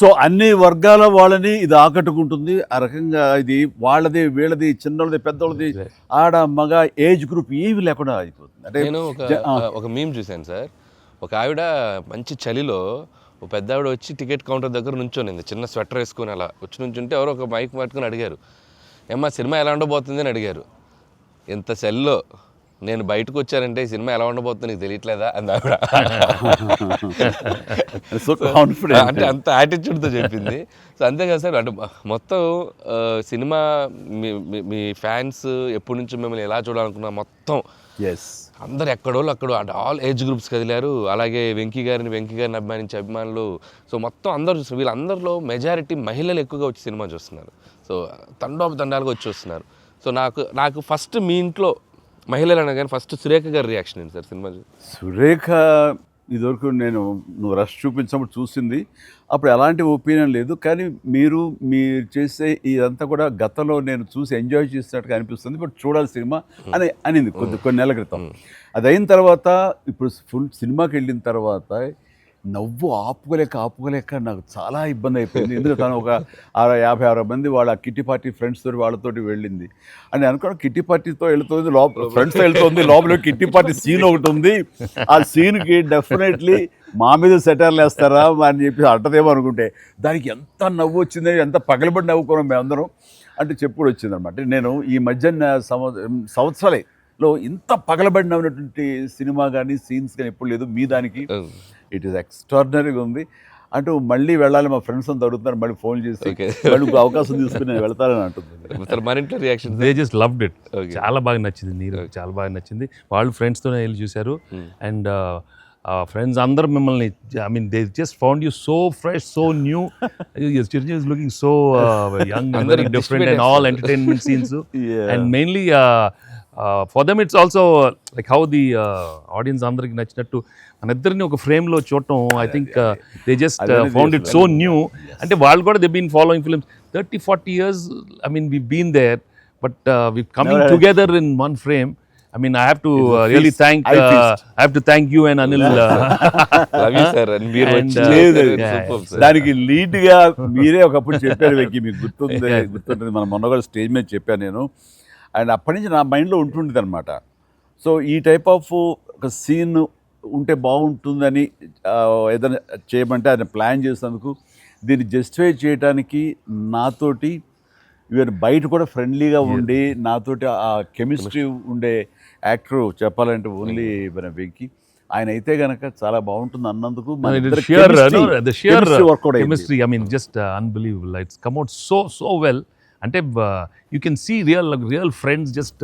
So అన్ని వర్గాల వాళ్ళని ఇది ఆకట్టుకుంటుంది. ఆ రకంగా ఇది వాళ్ళది, వీళ్ళది, చిన్నోళ్ళది, పెద్దోళ్ళది, ఆడ, మగ, ఏజ్ గ్రూప్ ఏవి లేకుండా అయిపోతుంది. అంటే నేను ఒక మీమ్ చూశాను సార్. ఒక ఆవిడ మంచి చలిలో ఒక పెద్ద ఆవిడ వచ్చి టికెట్ కౌంటర్ దగ్గర నుంచోనింది, చిన్న స్వెటర్ వేసుకొని అలా వచ్చి నుంచుంటే ఎవరో ఒక మైక్ పట్టుకుని అడిగారు, ఏమ్మా సినిమా ఎలా ఉండబోతుంది అని అడిగారు. ఎంత చలిలో నేను బయటకు వచ్చానంటే ఈ సినిమా ఎలా ఉండబోతుందో నీకు తెలియట్లేదా అని ఆవిడ. అంటే అంత యాటిట్యూడ్తో చెప్పింది. సో అంతేకాదు సార్, అంటే మొత్తం సినిమా మీ ఫ్యాన్స్ ఎప్పటి నుంచి మిమ్మల్ని ఎలా చూడాలనుకున్నా మొత్తం అందరు ఎక్కడోళ్ళు అక్కడ అంటే ఆల్ ఏజ్ గ్రూప్స్ కదిలారు. అలాగే వెంకీ గారిని అభిమానించే అభిమానులు. సో మొత్తం అందరూ వీళ్ళందరిలో మెజారిటీ మహిళలు ఎక్కువగా వచ్చి సినిమా చూస్తున్నారు. సో తండాలుగా వచ్చి వస్తున్నారు. సో నాకు ఫస్ట్ మీ ఇంట్లో మహిళలు అనగానే ఫస్ట్ సురేఖ గారి రియాక్షన్ ఏంటి సార్ సినిమా? సురేఖ ఇదివరకు నువ్వు రష్ చూపించినప్పుడు చూసింది, అప్పుడు ఎలాంటి ఒపీనియన్ లేదు. కానీ మీరు చేసే ఇదంతా కూడా గతంలో నేను చూసి ఎంజాయ్ చేసినట్టుగా అనిపిస్తుంది, బట్ చూడాలి సినిమా అని అనింది కొన్ని నెలల క్రితం. అది అయిన తర్వాత ఇప్పుడు ఫుల్ సినిమాకి వెళ్ళిన తర్వాత నవ్వు ఆపుకోలేక నాకు చాలా ఇబ్బంది అయిపోయింది. ఎందుకంటే తను ఒక 50-60 మంది వాళ్ళ కిట్టి పార్టీ ఫ్రెండ్స్ తోటి వాళ్ళతోటి వెళ్ళింది అని అనుకోవడం. కిట్టి పార్టీతో వెళుతుంది, ఫ్రెండ్స్తో వెళ్తుంది, లోపల కిట్టి పార్టీ సీన్ ఒకటి ఉంది. ఆ సీన్కి డెఫినెట్లీ మా మీద సెటర్లు వేస్తారా అని చెప్పి అంటదేమో అనుకుంటే దానికి ఎంత నవ్వు వచ్చింది, ఎంత పగలబడి నవ్వుకున్నాం మేమందరం అంటే చెప్పుడు వచ్చిందనమాట. నేను ఈ మధ్య సంవత్సరాలలో ఇంత పగలబడి నవ్వినటువంటి సినిమా కానీ సీన్స్ కానీ ఎప్పుడు లేదు. మీ దానికి ఇట్ ఈస్ ఎక్స్ట్రాడినరీగా ఉంది. అంటూ మళ్ళీ వెళ్ళాలి, మా ఫ్రెండ్స్ అంతా అడుగుతున్నారు, మళ్ళీ ఫోన్ చేసి మళ్ళీ అవకాశం తీసుకుని నేను వెళ్తానని అంటుంది. మన ఇంట్లో reaction they just loved it. చాలా బాగా నచ్చింది, నీరు చాలా బాగా నచ్చింది. వాళ్ళు ఫ్రెండ్స్తోనే వెళ్ళి చూశారు. అండ్ ఫ్రెండ్స్ అందరూ మిమ్మల్ని, I mean they just found you so fresh, so new. Chiranjeevi is looking so young and very different and all entertainment scenes. And mainly for them it's also like how the audience అందరికి నచ్చినట్టు మన ఇద్దరిని ఒక ఫ్రేమ్లో చూడటం. I think they just found it so new. అంటే వాళ్ళు కూడా they been following films 30-40 years. I mean we've been there, but we're coming together in one frame. I mean I have to really thank you and Anil. Love you sir. And మీరు దానికి lead గా మీరే ఒకప్పుడు చెప్పారు వెంకీ, మీకు గుర్తుంటుంది. మనం మొన్న కూడా స్టేజ్ మీద చెప్పాను నేను. అండ్ అప్పటి నుంచి నా మైండ్లో ఉంటుండేది అనమాట. సో ఈ టైప్ ఆఫ్ ఒక సీన్ ఉంటే బాగుంటుందని ఏదైనా చేయమంటే ఆయన ప్లాన్ చేసినందుకు, దీన్ని జస్టిఫై చేయడానికి నాతోటి ఈవెన్ బయట కూడా ఫ్రెండ్లీగా ఉండి నాతోటి ఆ కెమిస్ట్రీ ఉండే యాక్టర్ చెప్పాలంటే ఓన్లీ మన వెంకీ. ఆయన అయితే గనక చాలా బాగుంటుంది అన్నందుకు chemistry, I mean just unbelievable. It's come out so well. అంటే you can see real friends just